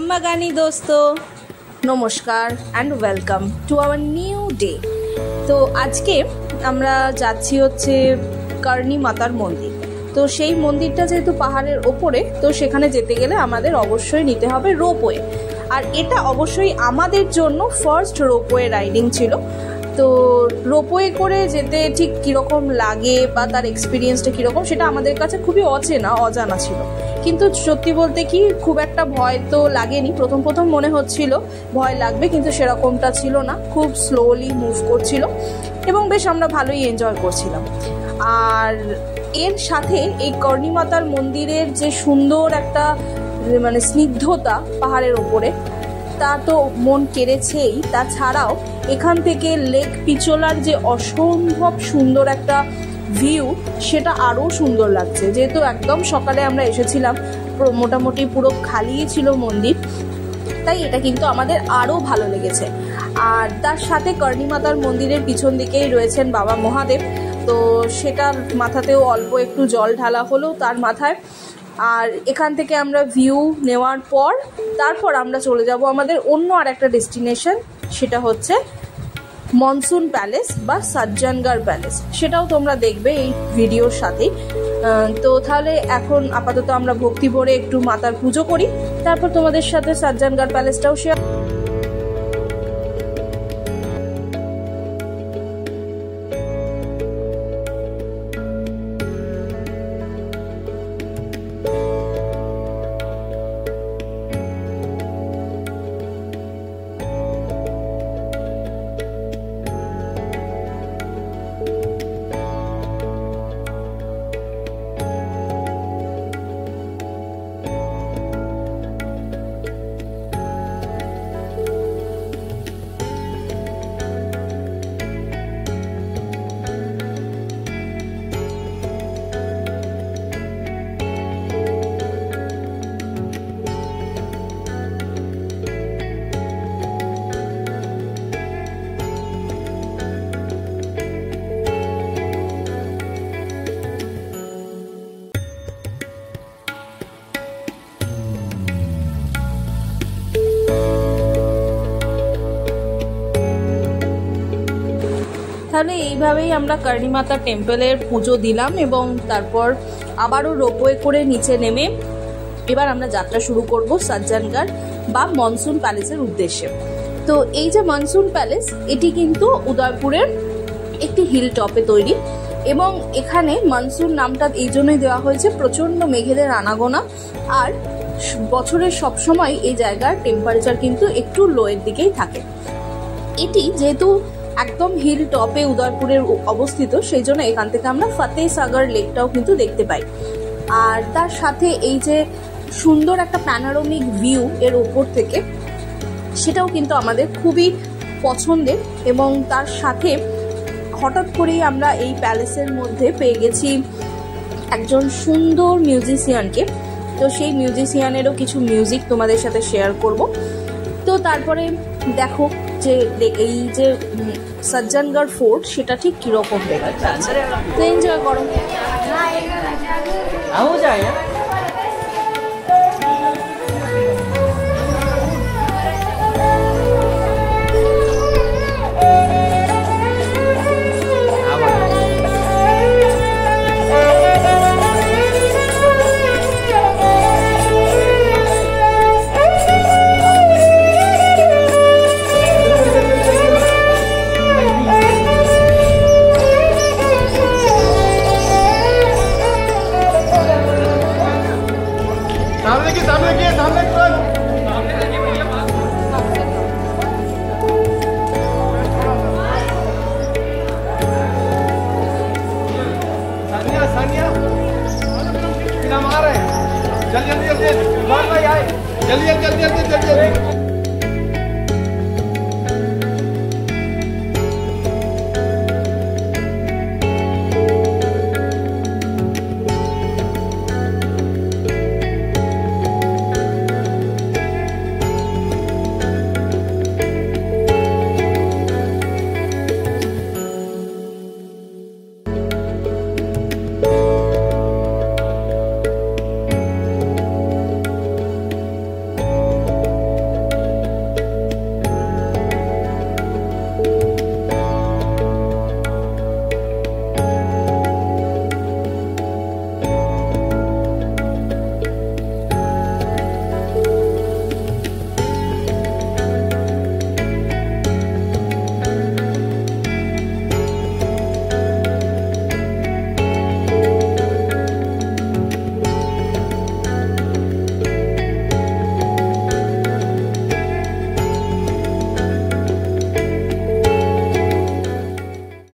ব্রহ্মজ্ঞানী দোস্ত, নমস্কার and welcome to our new day. তো আজকে আমরা যাচ্ছি হচ্ছে কর্ণী মাতার মন্দির। তো সেই মন্দিরটা যেহেতু পাহাড়ের ওপরে, তো সেখানে যেতে গেলে আমাদের অবশ্যই নিতে হবে রোপওয়ে। আর এটা অবশ্যই আমাদের জন্য ফার্স্ট রোপওয়ে রাইডিং ছিল। তো রোপওয়ে করে যেতে ঠিক কীরকম লাগে বা তার এক্সপিরিয়েন্সটা কীরকম সেটা আমাদের কাছে খুবই অজানা ছিল। কিন্তু সত্যি বলতে কি খুব একটা ভয় তো লাগেনি। প্রথম মনে হচ্ছিল ভয় লাগবে, কিন্তু সেরকমটা ছিল না। খুব স্লোলি মুভ করছিল এবং বেশ আমরা ভালোই এনজয় করছিলাম। আর এর সাথে এই কর্ণী মাতার মন্দিরের যে সুন্দর একটা স্নিগ্ধতা পাহাড়ের ওপরে, তা তো মন কেড়েছেই। তাছাড়াও এখান থেকে লেক পিচোলার যে অসম্ভব সুন্দর একটা ভিউ, সেটা আরও সুন্দর লাগছে। যেহেতু একদম সকালে আমরা এসেছিলাম, মোটামুটি পুরো খালিই ছিল মন্দির, তাই এটা কিন্তু আমাদের আরও ভালো লেগেছে। আর তার সাথে কর্ণী মাতার মন্দিরের পিছন দিকেই রয়েছেন বাবা মহাদেব। তো সেটার মাথাতেও অল্প একটু জল ঢালা হলো তার মাথায়। আর এখান থেকে আমরা ভিউ নেওয়ার পর তারপর আমরা চলে যাব আমাদের অন্য আর একটা ডেস্টিনেশন, সেটা হচ্ছে মনসুন প্যালেস বা সজ্জনগড় প্যালেস। সেটাও তোমরা দেখবে এই ভিডিওর সাথেই। তো তাহলে এখন আপাতত আমরা ভক্তি ভরে একটু মাতার পুজো করি, তারপর তোমাদের সাথে সজ্জনগড় প্যালেসটাও শেয়ার। তাহলে এইভাবেই আমরা কর্ণী মাতা টেম্পলের পুজো দিলাম এবং তারপর আবারও রোপওয়ে করে নিচে নেমে এবার আমরা যাত্রা শুরু করব সজ্জনগড় বা মনসুন প্যালেসের উদ্দেশ্যে। তো এই যে মনসুন প্যালেস, এটি কিন্তু উদয়পুরের একটি হিল টপে তৈরি এবং এখানে মনসুন নামটা এই জন্যই দেওয়া হয়েছে, প্রচণ্ড মেঘেদের আনাগোনা আর বছরের সবসময় এই জায়গার টেম্পারেচার কিন্তু একটু লোয়ের দিকেই থাকে। এটি যেহেতু একদম হিল টপে উদয়পুরের অবস্থিত, সেই জন্য এখান থেকে আমরা ফতেহসাগর লেকটাও কিন্তু দেখতে পাই। আর তার সাথে এই যে সুন্দর একটা প্যানোরামিক ভিউ এর ওপর থেকে, সেটাও কিন্তু আমাদের খুবই পছন্দের। এবং তার সাথে হঠাৎ করেই আমরা এই প্যালেসের মধ্যে পেয়ে গেছি একজন সুন্দর মিউজিশিয়ানকে। তো সেই মিউজিশিয়ানেরও কিছু মিউজিক তোমাদের সাথে শেয়ার করব। তো তারপরে দেখো যে এই যে সজ্জনগড় ফোর্ট, সেটা ঠিক কিরকম দেখাচ্ছে, তো এনজয় করো। जल्दी